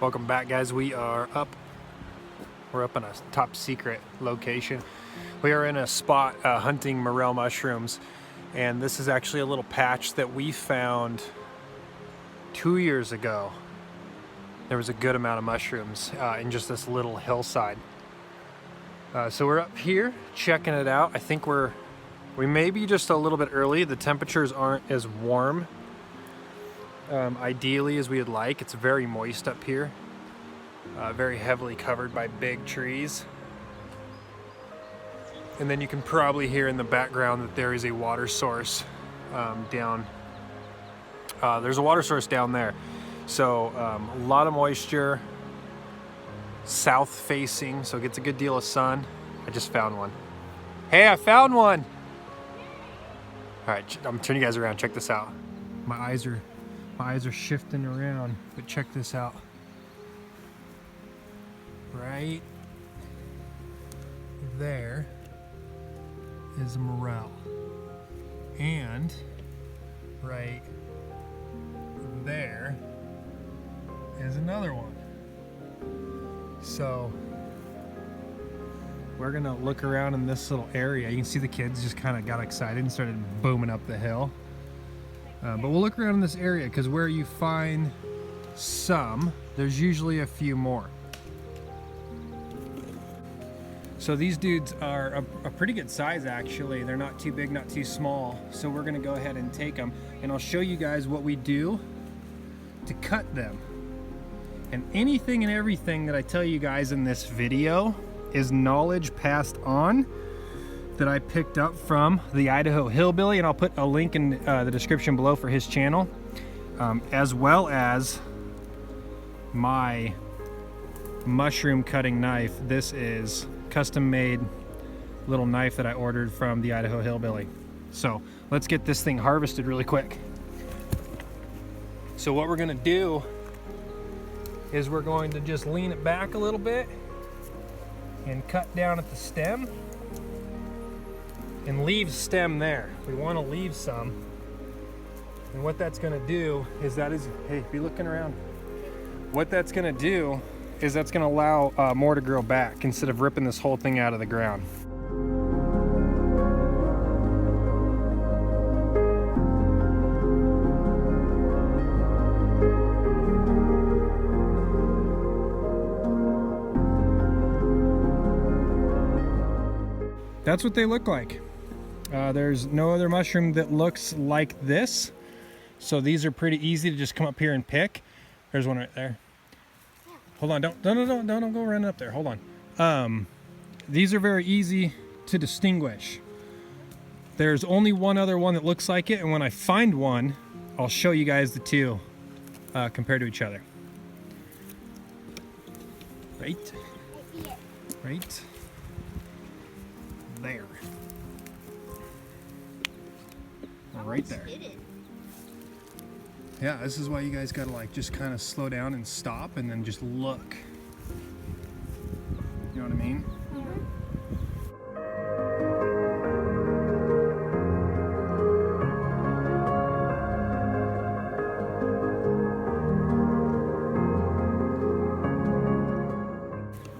Welcome back, guys. We're up in a top secret location. We are in a spot hunting morel mushrooms, and this is actually a little patch that we found 2 years ago. There was a good amount of mushrooms in just this little hillside. So we're up here checking it out. I think we may be just a little bit early. The temperatures aren't as warm ideally as we would like. It's very moist up here, very heavily covered by big trees. And then you can probably hear in the background that there is a water source down. There's a water source down there. So a lot of moisture, south facing, so it gets a good deal of sun. I just found one. Hey, I found one! All right, I'm turning you guys around. Check this out. My eyes are shifting around, but check this out. Right there is a morel, and right there is another one. So we're gonna look around in this little area. You can see the kids just kind of got excited and started booming up the hill. But we'll look around in this area because where you find some, there's usually a few more. So these dudes are a pretty good size, actually. They're not too big, not too small. So we're gonna go ahead and take them, and I'll show you guys what we do to cut them. And anything and everything that I tell you guys in this video is knowledge passed on that I picked up from the Idaho hillbilly, and I'll put a link in the description below for his channel, as well as my mushroom cutting knife. This is custom made little knife that I ordered from the Idaho hillbilly. So let's get this thing harvested really quick. So what we're gonna do is we're going to just lean it back a little bit and cut down at the stem and leave stem there. We want to leave some, and what that's going to do is hey, be looking around. What that's going to do is that's going to allow more to grow back instead of ripping this whole thing out of the ground. That's what they look like. There's no other mushroom that looks like this. So these are pretty easy to just come up here and pick. There's one right there. Hold on, don't go running up there. Hold on. These are very easy to distinguish. There's only one other one that looks like it, and when I find one, I'll show you guys the two compared to each other. Right there. Right there. Yeah, this is why you guys gotta just kind of slow down and stop and then just look. You know what I mean?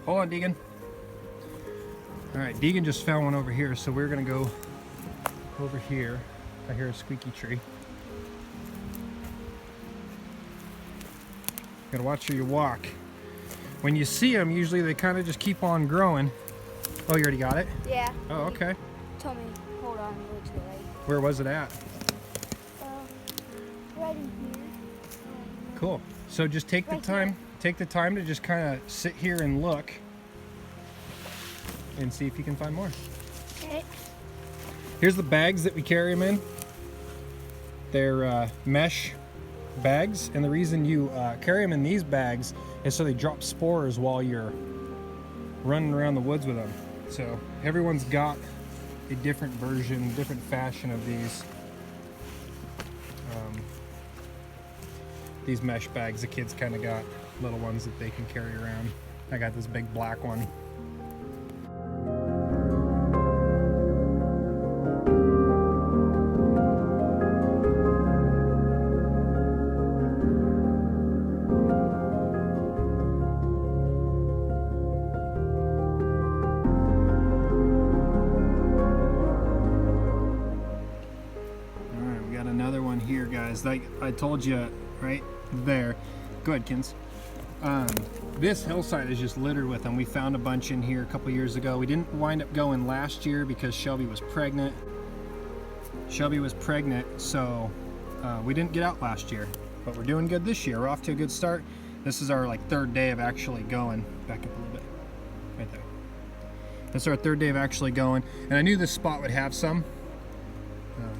Hold on, Deegan. All right, Deegan just found one over here, so we're gonna go over here. I hear a squeaky tree. Gotta watch where you walk. When you see them, usually they kind of just keep on growing. Oh, you already got it? Yeah. Oh, okay. Told me, hold on, which way. Where was it at? Right in here. Cool. So just take the time. Take the time to just kind of sit here and look, and see if you can find more. Okay. Here's the bags that we carry them in. They're mesh bags, and the reason you carry them in these bags is so they drop spores while you're running around the woods with them. So everyone's got a different version, different fashion of these mesh bags. The kids kind of got little ones that they can carry around. I got this big black one. another one here, guys. Like I told you, right there. Go ahead, Kins. This hillside is just littered with them. We found a bunch in here a couple years ago. We didn't wind up going last year because Shelby was pregnant. So we didn't get out last year, but we're doing good this year. We're off to a good start. This is our like third day of actually going. Back up a little bit, right there. That's our third day of actually going, and I knew this spot would have some.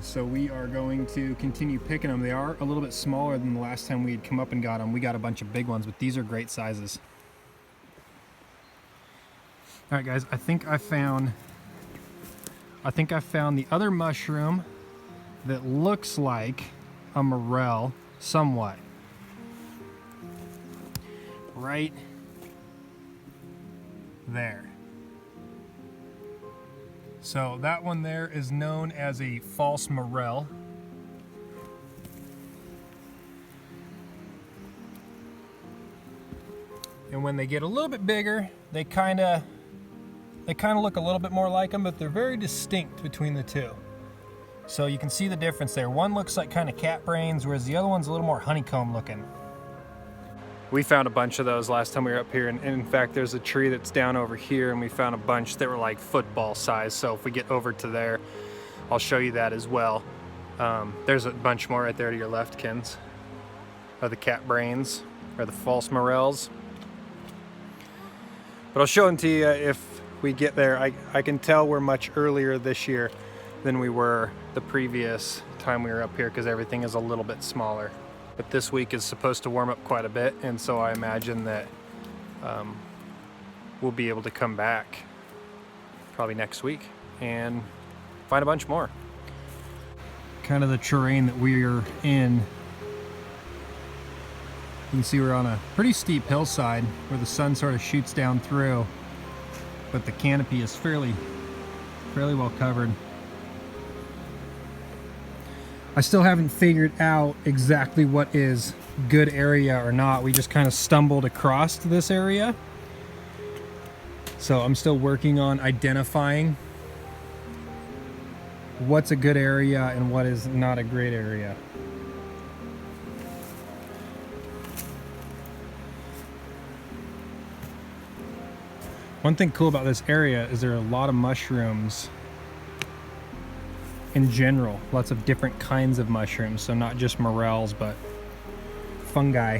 So we are going to continue picking them. They are a little bit smaller than the last time we had come up and got them. We got a bunch of big ones, but these are great sizes. All right, guys, I think I found the other mushroom that looks like a morel somewhat. Right there. So that one there is known as a false morel. And when they get a little bit bigger, they kind of look a little bit more like them, but they're very distinct between the two. So you can see the difference there. One looks like kind of cat brains, whereas the other one's a little more honeycomb looking. We found a bunch of those last time we were up here, and in fact there's a tree that's down over here, and we found a bunch that were like football size. So if we get over to there, I'll show you that as well. There's a bunch more right there to your left, Kins, of the cat brains or the false morels. But I'll show them to you if we get there. I can tell we're much earlier this year than we were the previous time we were up here because everything is a little bit smaller. But this week is supposed to warm up quite a bit, and so I imagine that we'll be able to come back probably next week and find a bunch more. Kind of the terrain that we're in. You can see we're on a pretty steep hillside where the sun sort of shoots down through, but the canopy is fairly well covered. I still haven't figured out exactly what is good area or not. We just kind of stumbled across this area. So I'm still working on identifying what's a good area and what is not a great area. One thing cool about this area is there are a lot of mushrooms in general, lots of different kinds of mushrooms, so not just morels, but fungi.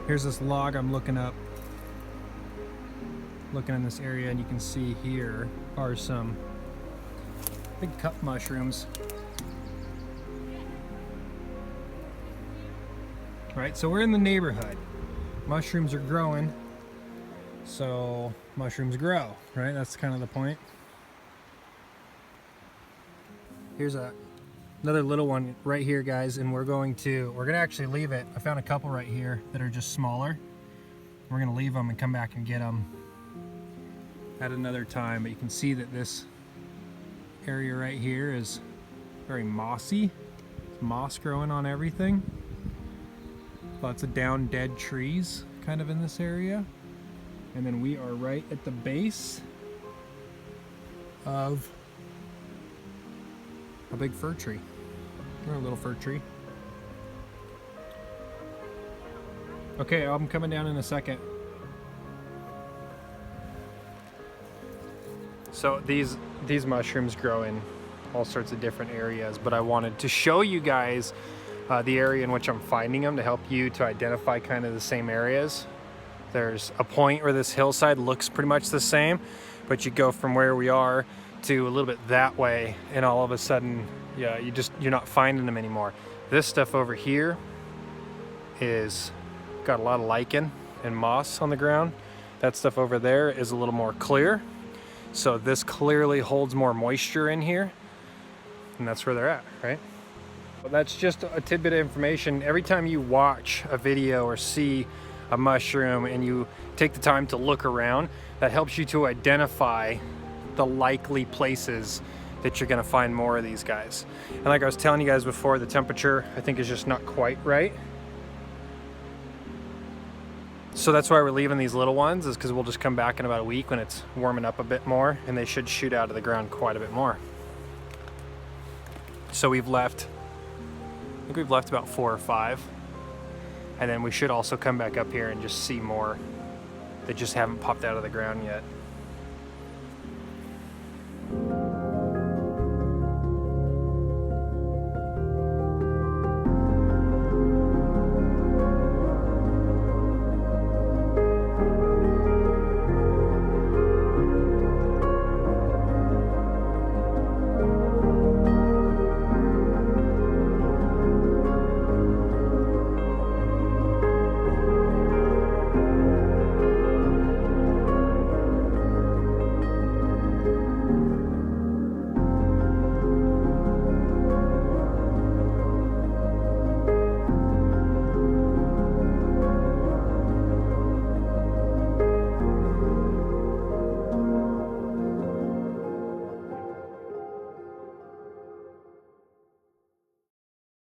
Here's this log I'm looking in this area, and you can see here are some big cup mushrooms. Right, so we're in the neighborhood. Mushrooms are growing, so mushrooms grow, right? That's kind of the point. Here's another little one right here, guys, and we're gonna actually leave it. I found a couple right here that are just smaller. We're gonna leave them and come back and get them at another time, but you can see that this area right here is very mossy. There's moss growing on everything. Lots of down dead trees kind of in this area. And then we are right at the base of a big fir tree, or a little fir tree. Okay, I'm coming down in a second. So these mushrooms grow in all sorts of different areas, but I wanted to show you guys the area in which I'm finding them to help you to identify kind of the same areas. There's a point where this hillside looks pretty much the same, but you go from where we are to a little bit that way, and all of a sudden, yeah, you're not finding them anymore. This stuff over here is got a lot of lichen and moss on the ground. That stuff over there is a little more clear. So this clearly holds more moisture in here, and that's where they're at, right? Well, that's just a tidbit of information. Every time you watch a video or see a mushroom and you take the time to look around, that helps you to identify the likely places that you're gonna find more of these guys. And like I was telling you guys before, the temperature I think is just not quite right. So that's why we're leaving these little ones, is because we'll just come back in about a week when it's warming up a bit more, and they should shoot out of the ground quite a bit more. So we've left, I think we've left about 4 or 5. And then we should also come back up here and just see more that just haven't popped out of the ground yet.